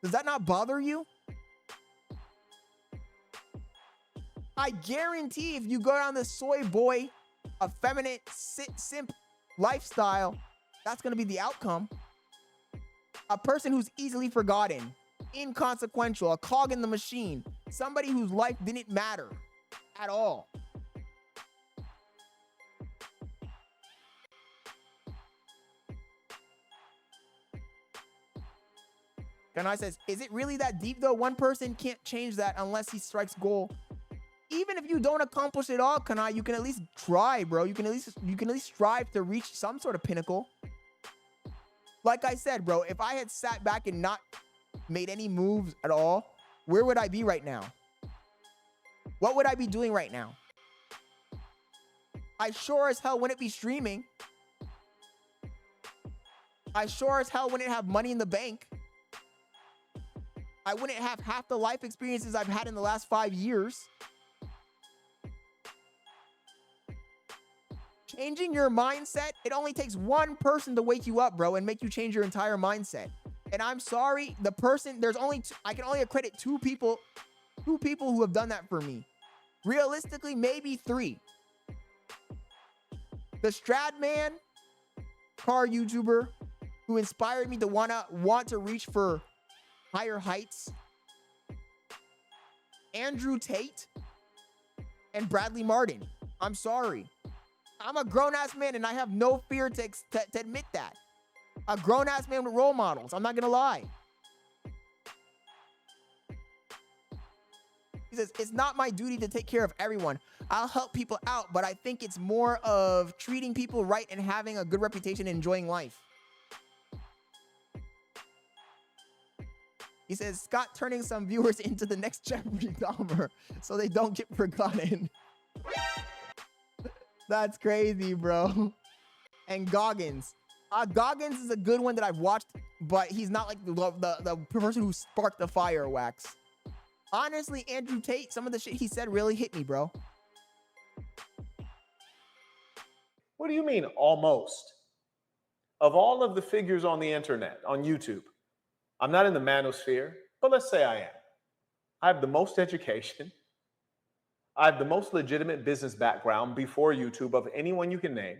Does that not bother you? I guarantee if you go down the soy boy, effeminate, simp lifestyle, that's going to be the outcome. A person who's easily forgotten, inconsequential, a cog in the machine, somebody whose life didn't matter at all. Kanai says, is it really that deep though? One person can't change that unless he strikes gold. Even if you don't accomplish it all, Kanai, you can at least try, bro. You can at least strive to reach some sort of pinnacle. Like I said, bro, if I had sat back and not made any moves at all, where would I be right now? What would I be doing right now? I sure as hell wouldn't be streaming. I sure as hell wouldn't have money in the bank. I wouldn't have half the life experiences I've had in the last 5 years. Changing your mindset, it only takes one person to wake you up, bro, and make you change your entire mindset. And I'm sorry, the person, there's only two, I can only accredit two people who have done that for me. Realistically, maybe 3. The Stradman, car YouTuber, who inspired me to want to reach for higher heights. Andrew Tate and Bradley Martin. I'm sorry. I'm a grown-ass man and I have no fear to admit that. A grown-ass man with role models. I'm not going to lie. He says, it's not my duty to take care of everyone. I'll help people out, but I think it's more of treating people right and having a good reputation and enjoying life. He says, Scott turning some viewers into the next Jeffrey Dahmer so they don't get forgotten. That's crazy, bro. And Goggins. Goggins is a good one that I've watched, but he's not like the person who sparked the fire, Wax. Honestly, Andrew Tate, some of the shit he said really hit me, bro. What do you mean, almost? Of all of the figures on the internet, on YouTube, I'm not in the manosphere, but let's say I am. I have the most education. I have the most legitimate business background before YouTube of anyone you can name.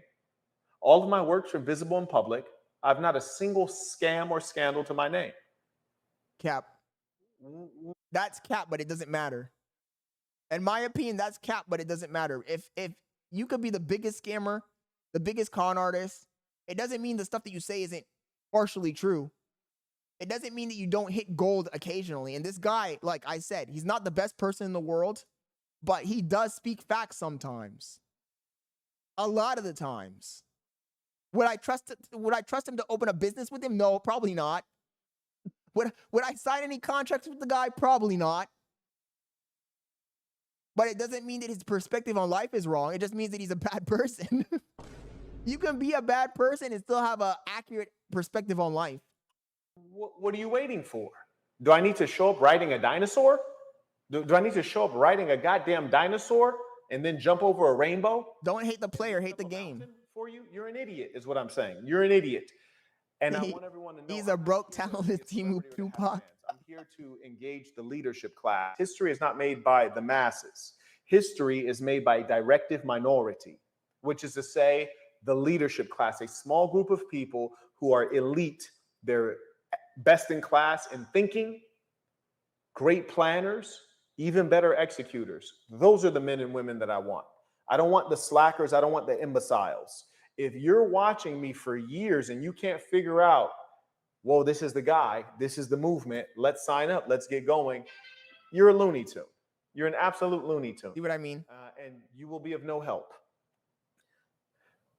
All of my works are visible in public. I have not a single scam or scandal to my name. Cap. That's cap, but it doesn't matter. In my opinion, that's cap, but it doesn't matter. If you could be the biggest scammer, the biggest con artist, it doesn't mean the stuff that you say isn't partially true. It doesn't mean that you don't hit gold occasionally. And this guy, like I said, he's not the best person in the world, but he does speak facts sometimes. A lot of the times. Would I trust him to open a business with him? No, probably not. Would I sign any contracts with the guy? Probably not. But it doesn't mean that his perspective on life is wrong. It just means that he's a bad person. You can be a bad person and still have an accurate perspective on life. What are you waiting for? Do I need to show up riding a dinosaur? Do I need to show up riding a goddamn dinosaur and then jump over a rainbow? Don't hate the player, hate the game. For you, you're an idiot, is what I'm saying. You're an idiot. And I want everyone to know he's a broke, talented Timu Tupac. I'm here to engage the leadership class. History is not made by the masses. History is made by a directive minority, which is to say the leadership class, a small group of people who are elite. They're best in class in thinking, great planners, even better executors. Those are the men and women that I want. I don't want the slackers. I don't want the imbeciles. If you're watching me for years and you can't figure out, whoa, this is the guy, this is the movement, let's sign up, let's get going, you're a Looney Tune. You're an absolute Looney Tune. See what I mean? And you will be of no help.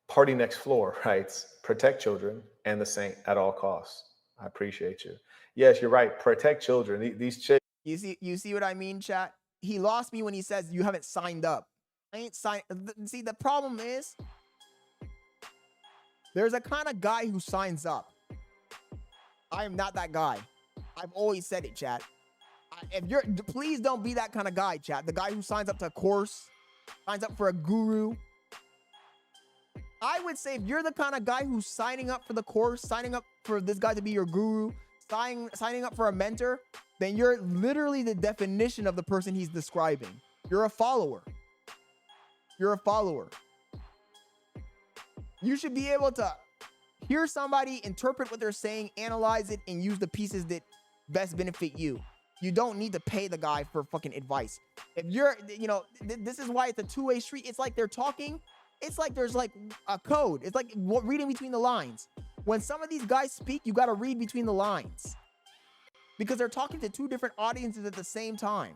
Party Next Floor writes, protect children and the saint at all costs. I appreciate you. Yes, you're right. Protect children. These chicks. You see what I mean, chat? He lost me when he says you haven't signed up. I ain't signed. See, the problem is there's a kind of guy who signs up. I am not that guy. I've always said it, chat. Please don't be that kind of guy, chat. The guy who signs up to a course, signs up for a guru. I would say if you're the kind of guy who's signing up for the course, signing up for this guy to be your guru, signing up for a mentor, then you're literally the definition of the person he's describing. You're a follower. You're a follower. You should be able to hear somebody, interpret what they're saying, analyze it, and use the pieces that best benefit you. You don't need to pay the guy for fucking advice. If you're, this is why it's a two-way street. It's like they're talking. It's like there's like a code. It's like reading between the lines. When some of these guys speak, you got to read between the lines because they're talking to two different audiences at the same time.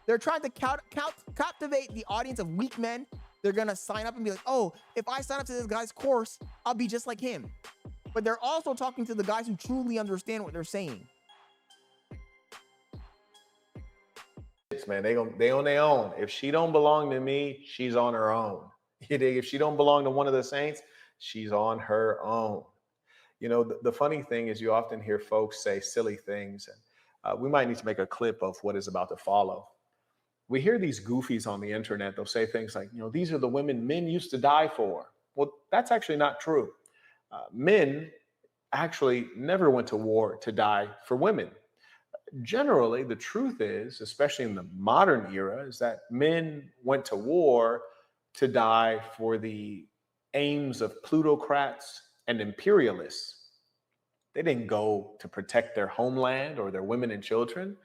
They're trying to captivate the audience of weak men. They're going to sign up and be like, oh, if I sign up to this guy's course, I'll be just like him. But they're also talking to the guys who truly understand what they're saying. Man, they on their own. If she don't belong to me, she's on her own. If she don't belong to one of the saints, she's on her own. The funny thing is you often hear folks say silly things, and we might need to make a clip of what is about to follow. We hear these goofies on the internet. They'll say things like, these are the women men used to die for. Well, that's actually not true. Men actually never went to war to die for women. Generally, the truth is, especially in the modern era, is that men went to war to die for the aims of plutocrats and imperialists. They didn't go to protect their homeland or their women and children.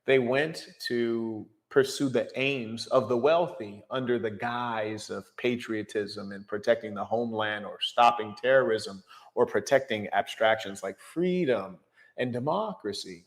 They went to pursue the aims of the wealthy under the guise of patriotism and protecting the homeland or stopping terrorism or protecting abstractions like freedom and democracy.